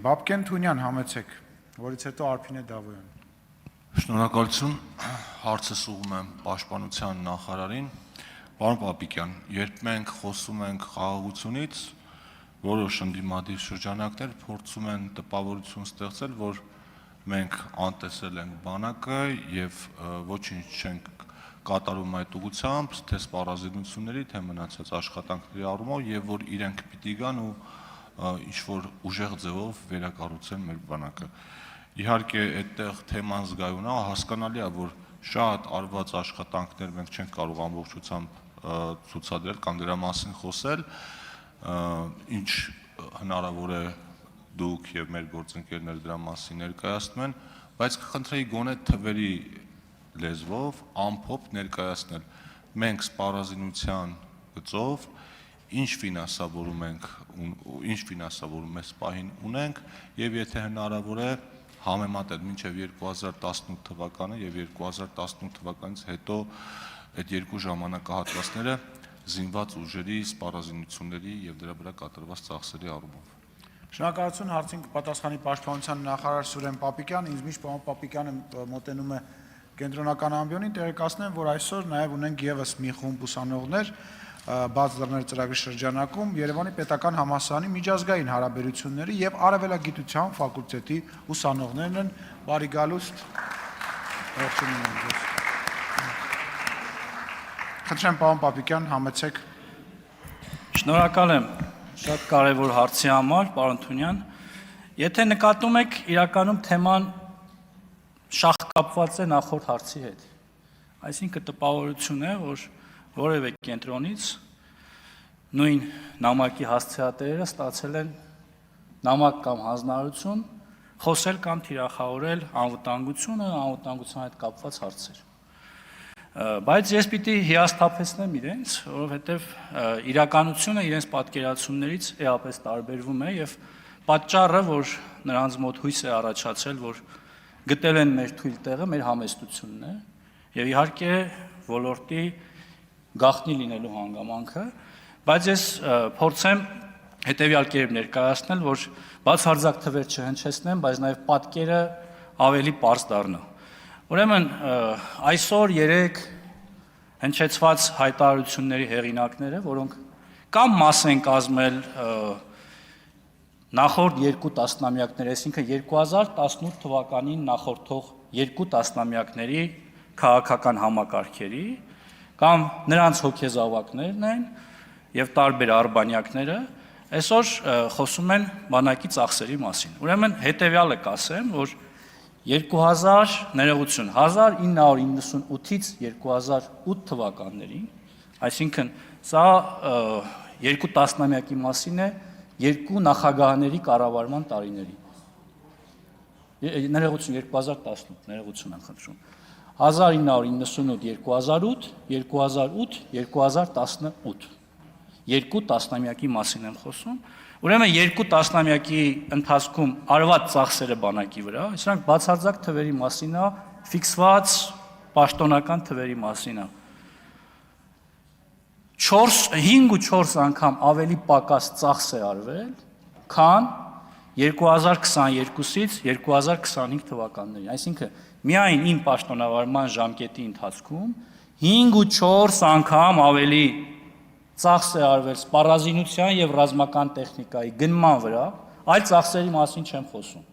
Բաբկեն Թունյան համեցեք, որից հետո Արփինե Դավոյան։ Շնորհակալություն, հարցս ուղղում եմ Պաշտպանության նախարարին։ Պարոն Պապիկյան, երբ մենք խոսում ենք խաղաղությունից, որոշ ընդդիմադիր շրջանակներ փորձում են տպավորություն ստեղծել, որ մենք անտեսել ենք բանակը եւ ոչինչ չենք կատարում այդ ուղղությամբ, թե սպառազինությունների, թե մնացած աշխատանքների առումով եւ որ իրենք պիտի գան ու ինչ-որ ուժեղ ձևով վերակառուցեն մեր բանակը։ Իհարկե, այդտեղ թեման զգայուն է, հասկանալի է, որ շատ արված աշխատանքներ մենք չենք կարող ամբողջությամբ ցուցադրել կամ դրա մասին խոսել, ինչ հնարավոր է դուք եւ մեր գործընկերները դրա մասին ներկայացնում են, բայց կխնդրեի գոնե թվերի լեզվով ամփոփ ներկայացնել մենք սպառազինության գծով ինչ ֆինանսավորում այս պահին ունենք եւ եթե հնարավոր է համեմատել մինչեւ 2018 թվականը եւ 2018 թվականից հետո այդ երկու ժամանակահատվածները զինված ուժերի սպառազինությունների եւ դրա վրա կատարված ծախսերի առումով։ Շնորհակալություն, հարցին կպատասխանի Պաշտպանության նախարար Սուրեն Պապիկյան, ինձ միշտ պարոն Պապիկյանը մոտենում է կենտրոնական ամբիոնին, տեղեկացնեմ, որ այսօր նաև ունենք եւս մի խումբ ուսանողներ բաց դռներ ծրագրի շրջանակում Երևանի Պետական համալսարանի միջազգային հարաբերությունների եւ արևելագիտության ֆակուլտետի ուսանողներն են, բարի գալուստ։ Ողջունում եմ ձեզ։ Խնդրեմ պարոն Պապիկյան, համեցեք։ Շնորհակալ եմ շատ կարևոր հարցի համար, պարոն Թունյան։ Եթե նկատում եք, իրականում թեման շաղկապված է նախորդ հարցի հետ։ Այսինքն տպավորություն է, որ որևէ կենտրոնից նույն նամակի հասցեատերերը ստացել են նամակ կամ հանձնարարություն խոսել կամ թիրախավորել անվտանգությունը, անվտանգության հետ կապված հարցեր։ Բայց ես պիտի հիասթափեցնեմ իրենց, որովհետև իրականությունը իրենց պատկերացումներից էապես տարբերվում է եւ պատճառը, որ նրանց մոտ հույս է առաջացել, որ գտել են մեր թույլ տեղը, մեր համեստությունն է եւ իհարկե ոլորտի գաղտնի լինելու հանգամանքը, բայց ես փորձեմ հետեւյալ կերպ ներկայացնել, որ բացարձակ թվեր չհնչեցնեմ, բայց նաեւ պատկերը ավելի պարզ դառնա։ Ուրեմն այսօր 3 հնչեցված հայտարարությունների հեղինակները, որոնք կամ մաս են կազմել նախորդ 2 տասնամյակներ, այսինքն 2018 թվականին նախորդող 2 տասնամյակների քաղաքական համակարգերի, կամ նրանց հոգեզավակներն են եւ տարբեր արբանյակները, այսօր խոսում են բանակի ծախսերի մասին։ Ուրեմն հետեւյալը կասեմ, որ 1998-ից 2008 թվականներին, այսինքն սա 2 տասնամյակի մասին է 2 նախագահների կառավարման տարիների։ Ներողություն 2018, ներողություն եմ խնդրում։ 1998-2008, 2008-2018 2 տասնամյակի մասին եմ խոսում։ Ուրեմն 2 տասնամյակի ընթացքում արված ծախսերը բանակի վրա, սրանք բացարձակ թվերի մասին է, ֆիքսված պաշտոնական թվերի մասին է։ 5-4 անգամ ավելի պակաս ծախս է արվել, քան 2022-ից 2025 թվականներին։ Այսինքն միայն իմ պաշտոնավարման ժամկետի ընթացքում 5-4 անգամ ավելի ծախս է արվել սպառազինության եւ ռազմական տեխնիկայի գնման վրա, այլ ծախսերի մասին չեմ խոսում։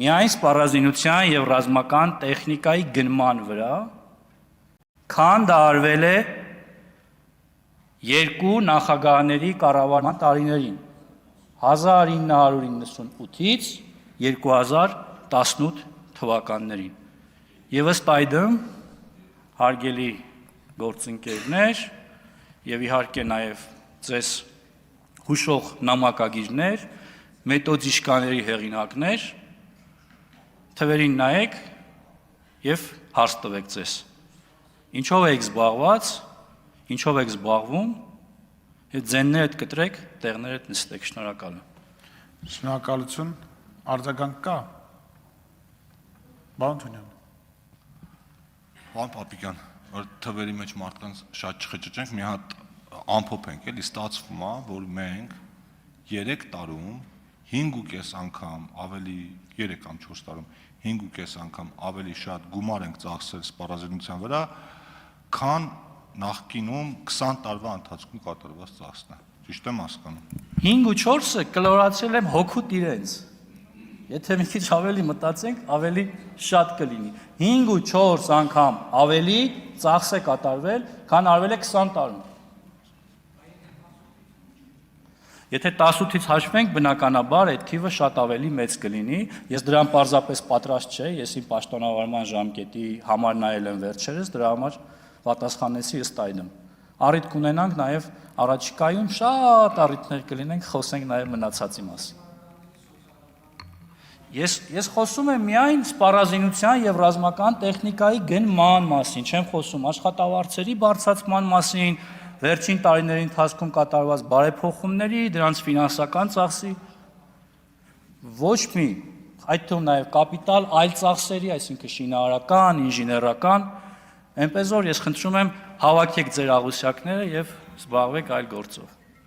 Միայն սպառազինության եւ ռազմական տեխնիկայի գնման վրա, քան դա արվել է 2 նախագահների կառավարման տարիներին 1998-ից 2018 թվականներին։ Եվ ըստ այդմ, հարգելի գործընկերներ, եւ իհարկե նաեւ ձեզ հուշող նամակագիրներ, մեթոդիշկաների հեղինակներ, թվերին նայեք եւ հարց տվեք ձեզ։ Ինչով եք զբաղված, ինչով եք զբաղվում, եւ ձեններդ կտրեք, տեղներդ նստեք, շնորհակալ եմ։ Շնորհակալություն, արձագանք կա։ Պարոն Թունյան։ Պարոն Պապիկյան, որ թվերի մեջ մարդկանց շատ չխճճենք, մի հատ ամփոփենք, էլի ստացվում է, որ մենք 3 տարում 5.5 անգամ ավելի 3 կամ 4 տարում 5.5 անգամ ավելի շատ գումար ենք ծախսել սպառազինության վրա, քան նախկինում 20 տարվա ընթացքում կատարված ծախսն է։ Ճիշտ եմ հասկանում։ 5 ու 4-ը կլորացել եմ հոգուտ իրենց։ Եթե մի քիչ ավելի մտածենք, ավելի շատ կլինի։ 5 ու 4 անգամ ավելի ծախս է կատարվել, քան արվել է 20 տարում։ Եթե 18-ից հաշվենք, բնականաբար այդ թիվը շատ ավելի մեծ կլինի։ Ես դրան պարզապես պատրաստ չէի, ես իմ պաշտոնավարման ժամկետի համար նայել եմ վերջերս, դրա համար պատասխանեցի ըստ այդմ։ Առիթ կունենանք նաև առաջիկայում շատ առիթներ կլինենք, խոսենք նաև մնացածի մասին։ Ես խոսում եմ միայն սպառազինության եւ ռազմական տեխնիկայի գնման մասին, չեմ խոսում աշխատավարձերի բարձրացման մասին, վերջին տարիների ընթացքում կատարված բարեփոխումների, դրանց ֆինանսական ծախսի, ոչ մի, այդ թվում նաև կապիտալ, այլ ծախսերի, այսինքն շինարարական, ինժեներական, այնպես որ ես խնդրում եմ հավաքեք ձեր աղյուսակները եւ զբաղվեք այլ գործով։